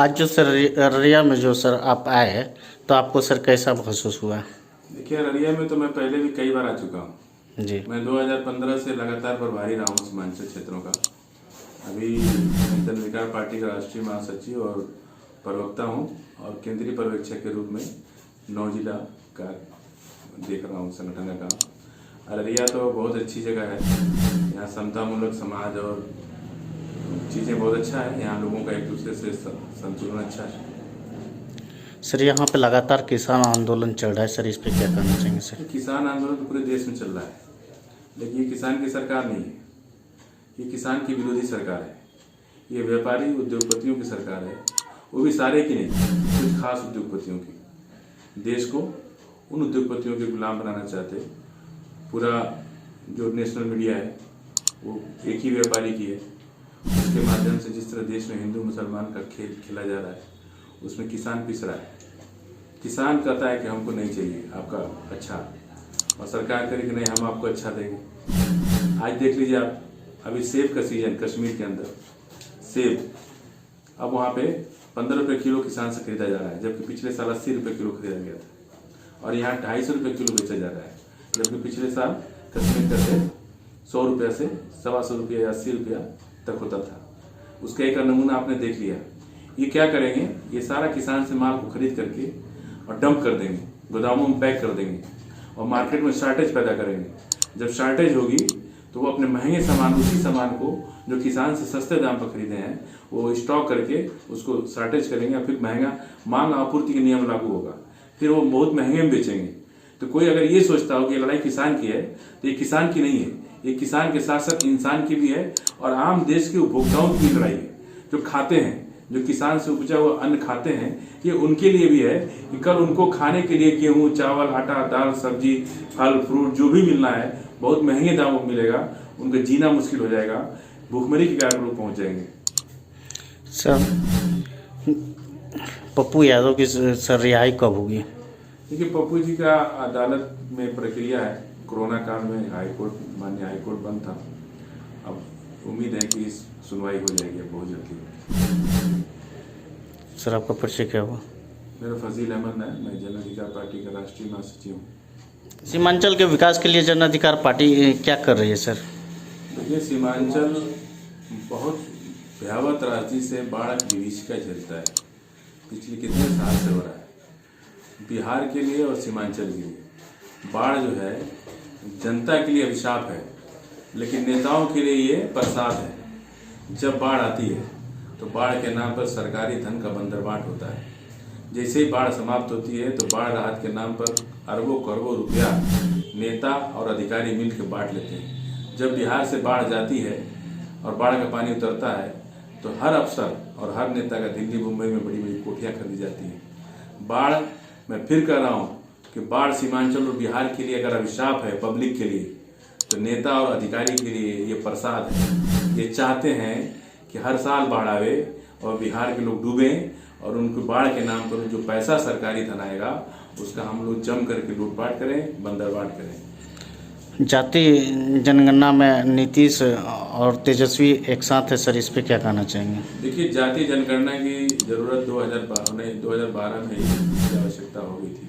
आज जो सर अररिया में जो सर आप आए तो आपको सर कैसा महसूस हुआ? देखिए, अररिया में तो मैं पहले भी कई बार आ चुका हूँ। जी। मैं 2015 से लगातार प्रभारी रहा हूँ सीमांचल क्षेत्रों का। अभी जन विकास पार्टी का राष्ट्रीय महासचिव और प्रवक्ता हूँ और केंद्रीय पर्यवेक्षक के रूप में 9 जिला का देख रहा हूँ संगठन का काम। अररिया तो बहुत अच्छी जगह है, यहाँ समतामूलक समाज और चीज़ें बहुत अच्छा है। यहाँ लोगों का एक दूसरे से संतुलन अच्छा है। सर यहाँ पे लगातार किसान आंदोलन चल रहा है सर, इस पे क्या कहना चाहेंगे सर? किसान आंदोलन तो पूरे देश में चल रहा है, लेकिन ये किसान की सरकार नहीं है, ये किसान की विरोधी सरकार है। ये व्यापारी उद्योगपतियों की सरकार है, वो भी सारे की नहीं, कुछ खास उद्योगपतियों की। देश को उन उद्योगपतियों के गुलाम बनाना चाहते। पूरा जो नेशनल मीडिया है वो एक ही व्यापारी की है। उसके माध्यम से जिस तरह देश में हिंदू मुसलमान का खेल खेला जा रहा है, उसमें किसान पिस रहा है। किसान कहता है कि हमको नहीं चाहिए आपका अच्छा, और सरकार कहे कि नहीं हम आपको अच्छा देंगे। आज देख लीजिए आप, अभी सेब का सीजन कश्मीर के अंदर, सेब अब वहाँ पे 15 रुपये किलो किसान से खरीदा जा रहा है, जबकि पिछले साल 80 रुपये किलो खरीदा गया था। और यहाँ 250 रुपये किलो बेचा जा रहा है, जबकि पिछले साल कश्मीर का सेब 100 रुपये से 125 रुपये या 80 रुपया तक होता था। उसका एक नमूना आपने देख लिया। ये क्या करेंगे, ये सारा किसान से माल को खरीद करके और डंप कर देंगे, गोदामों में पैक कर देंगे और मार्केट में शॉर्टेज पैदा करेंगे। जब शॉर्टेज होगी तो वो अपने महंगे सामान, उसी सामान को जो किसान से सस्ते दाम पर खरीदे हैं, वो स्टॉक करके उसको शॉर्टेज करेंगे और फिर महंगा मांग आपूर्ति के नियम लागू होगा, फिर वो बहुत महंगे में बेचेंगे। तो कोई अगर ये सोचता हो कि लड़ाई किसान की है, तो ये किसान की नहीं है, ये किसान के साथ साथ इंसान की भी है और आम देश के उपभोक्ताओं की भी लड़ाई है। जो खाते हैं, जो किसान से उपजा हुआ अन्न खाते हैं, ये उनके लिए भी है कि कल उनको खाने के लिए गेहूं, चावल, आटा, दाल, सब्जी, फल, फ्रूट जो भी मिलना है बहुत महंगे दामों में मिलेगा। उनका जीना मुश्किल हो जाएगा, भूखमरी के कारण लोग पहुंच जाएंगे। सर पप्पू यादव की सर रिहाई कब होगी? देखिए, पप्पू जी का अदालत में प्रक्रिया है। कोरोना काल में हाईकोर्ट, माननीय हाईकोर्ट बंद था। अब उम्मीद है कि इस सुनवाई हो जाएगी बहुत जल्दी। सर आपका परिचय क्या हुआ? मेरा फजील अहमद है, मैं जन अधिकार पार्टी का राष्ट्रीय महासचिव हूँ। सीमांचल के विकास के लिए जन अधिकार पार्टी क्या कर रही है सर? देखिए, सीमांचल बहुत भयावह त्रासदी से बाढ़ की विभीषिका झेलता है, पिछले कितने साल से हो रहा है। बिहार के लिए और सीमांचल के लिए बाढ़ जो है जनता के लिए अभिशाप है, लेकिन नेताओं के लिए ये प्रसाद है। जब बाढ़ आती है तो बाढ़ के नाम पर सरकारी धन का बंदरबाट होता है। जैसे ही बाढ़ समाप्त होती है तो बाढ़ राहत के नाम पर अरबों करोड़ों रुपया नेता और अधिकारी मिल के बांट लेते हैं। जब बिहार से बाढ़ जाती है और बाढ़ का पानी उतरता है तो हर अफसर और हर नेता का दिल्ली मुंबई में बड़ी बड़ी कोठियाँ खरीदी जाती हैं। बाढ़, मैं फिर कह रहा हूँ कि बाढ़ सीमांचल और बिहार के लिए अगर अभिशाप है पब्लिक के लिए, तो नेता और अधिकारी के लिए ये प्रसाद है। ये चाहते हैं कि हर साल बाढ़ आवे और बिहार के लोग डूबें और उनको बाढ़ के नाम पर जो पैसा सरकारी धन आएगा उसका हम लोग जम करके लूटपाट करें, बंदरबाट करें। जाति जनगणना में नीतीश और तेजस्वी एक साथ है सर, इस पे क्या कहना चाहेंगे? देखिए, जाति जनगणना की जरूरत 2012 में ही आवश्यकता हो गई थी,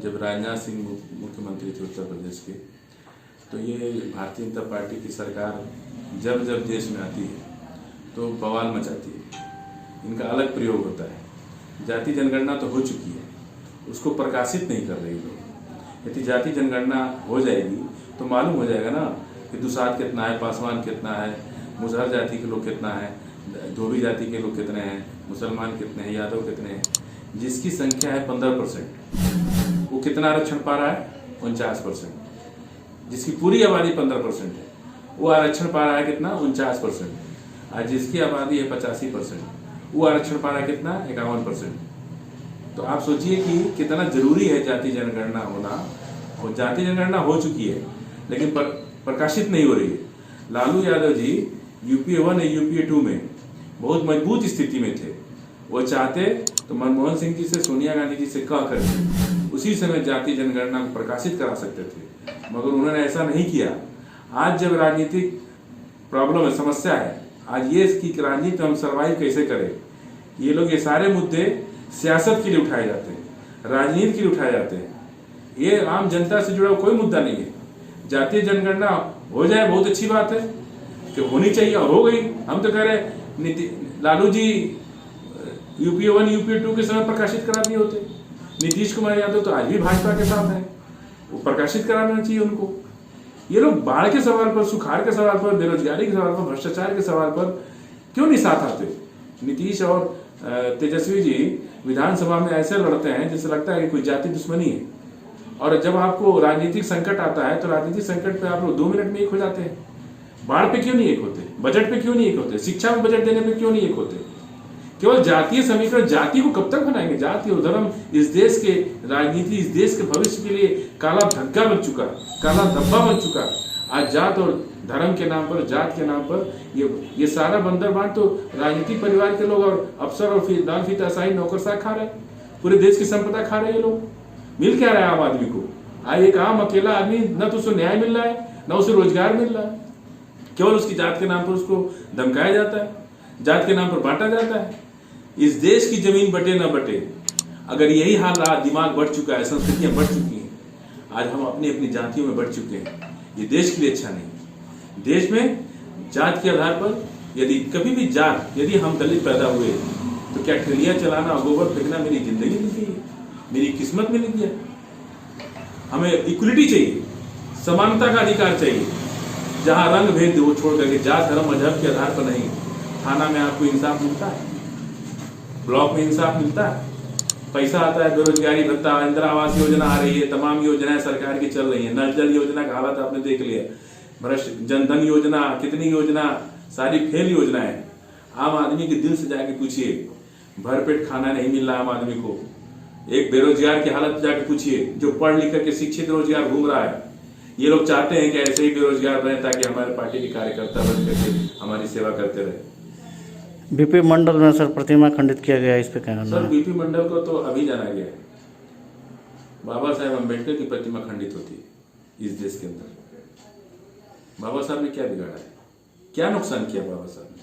जब राजनाथ सिंह मुख्यमंत्री थे उत्तर प्रदेश के। तो ये भारतीय जनता पार्टी की सरकार जब जब देश में आती है तो बवाल मचाती है, इनका अलग प्रयोग होता है। जाति जनगणना तो हो चुकी है, उसको प्रकाशित नहीं कर रही लोग। यदि जाति जनगणना हो जाएगी तो मालूम हो जाएगा ना कि दुसाध कितना है, पासवान कितना है, मुसहर जाति के लोग कितना है, धोबी जाति के लोग कितने हैं, मुसलमान कितने हैं, यादव कितने हैं। जिसकी संख्या है 15%, वो कितना आरक्षण पा रहा है? 49%। जिसकी पूरी आबादी 15% है, वो आरक्षण पा रहा है कितना? 49%। आज जिसकी आबादी है 85%, वो आरक्षण पा रहा है कितना? 51%। तो आप सोचिए कि कितना जरूरी है जाति जनगणना होना। और जाति जनगणना हो चुकी है लेकिन प्रकाशित नहीं हो रही है। लालू यादव जी यूपीए 1 या यूपीए 2 में बहुत मजबूत स्थिति में थे। वो चाहते तो मनमोहन सिंह जी से, सोनिया गांधी जी से कह करके उसी समय जाति जनगणना को प्रकाशित करा सकते थे, मगर उन्होंने ऐसा नहीं किया। आज जब राजनीतिक प्रॉब्लम है, समस्या है, आज ये इसकी राजनीति हम सर्वाइव कैसे करें, ये सारे मुद्दे सियासत के लिए उठाए जाते हैं, राजनीति के लिए उठाए जाते हैं। ये आम जनता से जुड़ा कोई मुद्दा नहीं है। जातीय जनगणना हो जाए बहुत अच्छी बात है, कि होनी चाहिए और हो गई। हम तो कह रहे लालू जी यूपीए 1 यूपीए 2 के समय प्रकाशित करा दिए होते। नीतीश कुमार यादव तो आज भी भाजपा के साथ हैं, वो प्रकाशित कराना चाहिए उनको। ये लोग बाढ़ के सवाल पर, सुखाड़ के सवाल पर, बेरोजगारी के सवाल पर, भ्रष्टाचार के सवाल पर क्यों नहीं साथ आते? नीतीश और तेजस्वी जी विधानसभा में ऐसे लड़ते हैं जिससे लगता है कि कोई जाति दुश्मनी है। और जब आपको राजनीतिक संकट आता है तो राजनीतिक संकट पे आप लोग 2 मिनट में एक हो जाते हैं। बाढ़ पे क्यों नहीं एक होते? बजट पे क्यों नहीं एक होते? शिक्षा में बजट देने पे क्यों नहीं एक होते? केवल जातीय समीकरण, जाति को कब तक बनाएंगे? जाति और धर्म इस देश के राजनीति, इस देश के भविष्य के लिए काला धब्बा बन चुका, काला धब्बा बन चुका। आज जात और धर्म के नाम पर, जात के नाम पर ये सारा बंदरबांट तो राजनीतिक परिवार के लोग और अफसर और दान फीताशाही नौकरशाह खा रहे हैं। पूरे देश की संपदा खा रहे हैं ये लोग। मिल क्या रहा है आम आदमी को? आज एक आम अकेला आदमी, न तो उसको न्याय मिल रहा है, न उसे रोजगार मिल रहा है। केवल उसकी जात के नाम पर उसको धमकाया जाता है, जात के नाम पर बांटा जाता है। इस देश की जमीन बटे न बटे, अगर यही हाल रहा, दिमाग बढ़ चुका है, संस्कृतियां बढ़ चुकी हैं, आज हम अपनी अपनी जातियों में बढ़ चुके हैं, ये देश के लिए अच्छा नहीं। देश में जात के आधार पर यदि कभी भी यदि हम दलित पैदा हुए तो क्या ठेलियां चलाना, गोबर फेंकना मेरी जिंदगी मिल गई है, मेरी किस्मत मिल गई है? हमें इक्वलिटी चाहिए, समानता का अधिकार चाहिए, जहां रंग भेद वो छोड़ करके जात धर्म मजहब के आधार पर नहीं। थाना में आपको इंसाफ मिलता है, ब्लॉक में इंसाफ मिलता है, पैसा आता है, बेरोजगारी भत्ता, इंदिरा आवास योजना आ रही है, तमाम योजनाएं सरकार की चल रही है। नल जल योजना का हालत आपने देख लिया, भ्रष्ट जनधन योजना, कितनी योजना, सारी फेल योजनाएं। आम आदमी के दिल से जाके पूछिए, भरपेट खाना नहीं मिल रहा आम आदमी को। एक बेरोजगार की हालत जाके पूछिए, जो पढ़ लिख करके शिक्षित रोजगार घूम रहा है। ये लोग चाहते हैं कि ऐसे ही बेरोजगार बने ताकि हमारे पार्टी के कार्यकर्ता बन करके हमारी सेवा करते रहे। बीपी मंडल में सर प्रतिमा खंडित किया गया, इस पे क्या कहना सर, है? बीपी मंडल को तो अभी जाना गया है। बाबा साहेब अम्बेडकर की प्रतिमा खंडित होती है इस देश के अंदर। बाबा साहब ने क्या बिगाड़ा है? क्या नुकसान किया बाबा साहब ने?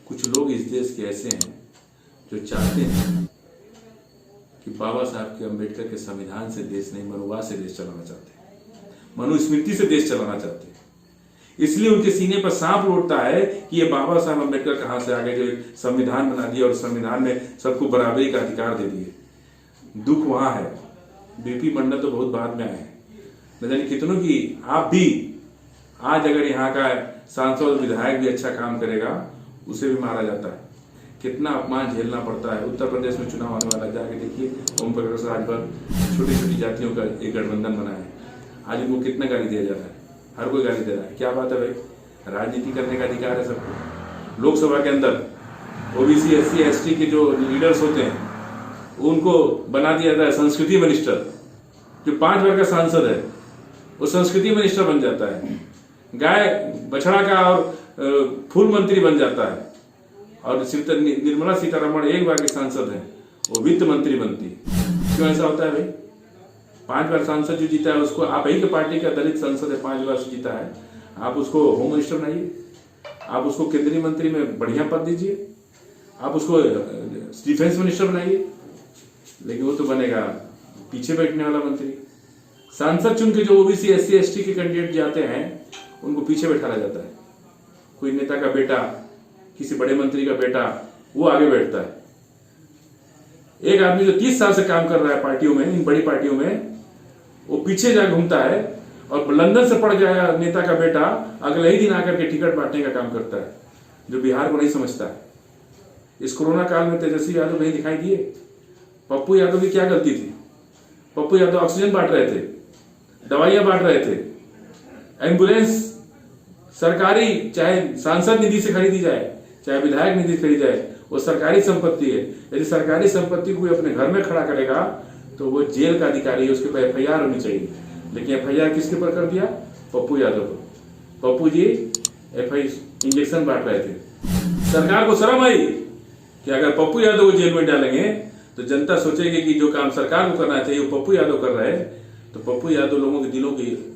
कुछ लोग इस देश के ऐसे हैं जो चाहते हैं कि बाबा साहब के, अम्बेडकर के संविधान से देश नहीं, मनुवाद से देश चलाना चाहते हैं, मनुस्मृति से देश चलाना चाहते हैं। इसलिए उनके सीने पर सांप लौटता है कि ये बाबा साहब अम्बेडकर कहां से आ गए, जो एक संविधान बना दिया और संविधान में सबको बराबरी का अधिकार दे दिए। दुख वहां है। बीपी मंडल तो बहुत बाद में आए हैं, न जाने कितनों की। आप भी आज अगर यहाँ का सांसद विधायक भी अच्छा काम करेगा, उसे भी मारा जाता है। कितना अपमान झेलना पड़ता है। उत्तर प्रदेश में चुनाव आने वाला, जाके देखिए, ओम प्रकाश राजभर छोटी छोटी जातियों का एक गठबंधन बना है। आज उनको कितना गाली दिया जा रहा है, हर कोई गाली दे रहा है। क्या बात है भाई? राजनीति करने का अधिकार है सबको। लोकसभा के अंदर ओबीसी एससी एसटी के जो लीडर्स होते हैं उनको बना दिया जाता है संस्कृति मिनिस्टर। जो 5 बार का सांसद है वो संस्कृति मिनिस्टर बन जाता है। गाय बछड़ा का और फूल मंत्री बन जाता है। और निर्मला सीतारमण 1 बार के सांसद है, वो वित्त मंत्री बनती है। क्यों ऐसा होता है भाई? 5 बार सांसद जो जीता है उसको, आप ही के पार्टी का दलित सांसद है, 5 बार से जीता है, आप उसको होम मिनिस्टर बनाइए, आप उसको केंद्रीय मंत्री में बढ़िया पद दीजिए, आप उसको डिफेंस मिनिस्टर बनाइए। लेकिन वो तो बनेगा पीछे बैठने वाला मंत्री। सांसद चुन के जो ओबीसी एससी एसटी के कैंडिडेट जाते हैं उनको पीछे बैठाया जाता है। कोई नेता का बेटा, किसी बड़े मंत्री का बेटा, वो आगे बैठता है। एक आदमी जो 30 साल से काम कर रहा है पार्टियों में, इन बड़ी पार्टियों में, वो पीछे जा घूमता है। और लंदन से पढ़ गया नेता का बेटा अगले ही दिन आकर के टिकट बांटने का काम करता है, जो बिहार को नहीं समझता है। इस कोरोना काल में तेजस्वी यादव नहीं दिखाई दिए। पप्पू यादव की क्या गलती थी? पप्पू यादव ऑक्सीजन बांट रहे थे, दवाइयां बांट रहे थे, एम्बुलेंस सरकारी, चाहे सांसद निधि से खरीदी जाए, चाहे विधायक निधि से खरीदी जाए, वो सरकारी संपत्ति है। यदि सरकारी संपत्ति को अपने घर में खड़ा करेगा तो वो जेल का अधिकारी है, उसके पर एफआईआर होनी चाहिए। लेकिन एफआईआर किसके पर कर दिया? पप्पू यादव पर। पप्पू जी इंजेक्शन बांट रहे थे। सरकार को शर्म आई कि अगर पप्पू यादव को जेल में डालेंगे तो जनता सोचेगी कि जो काम सरकार को करना चाहिए वो पप्पू यादव कर रहे हैं। तो पप्पू यादव लोगों के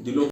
दिलों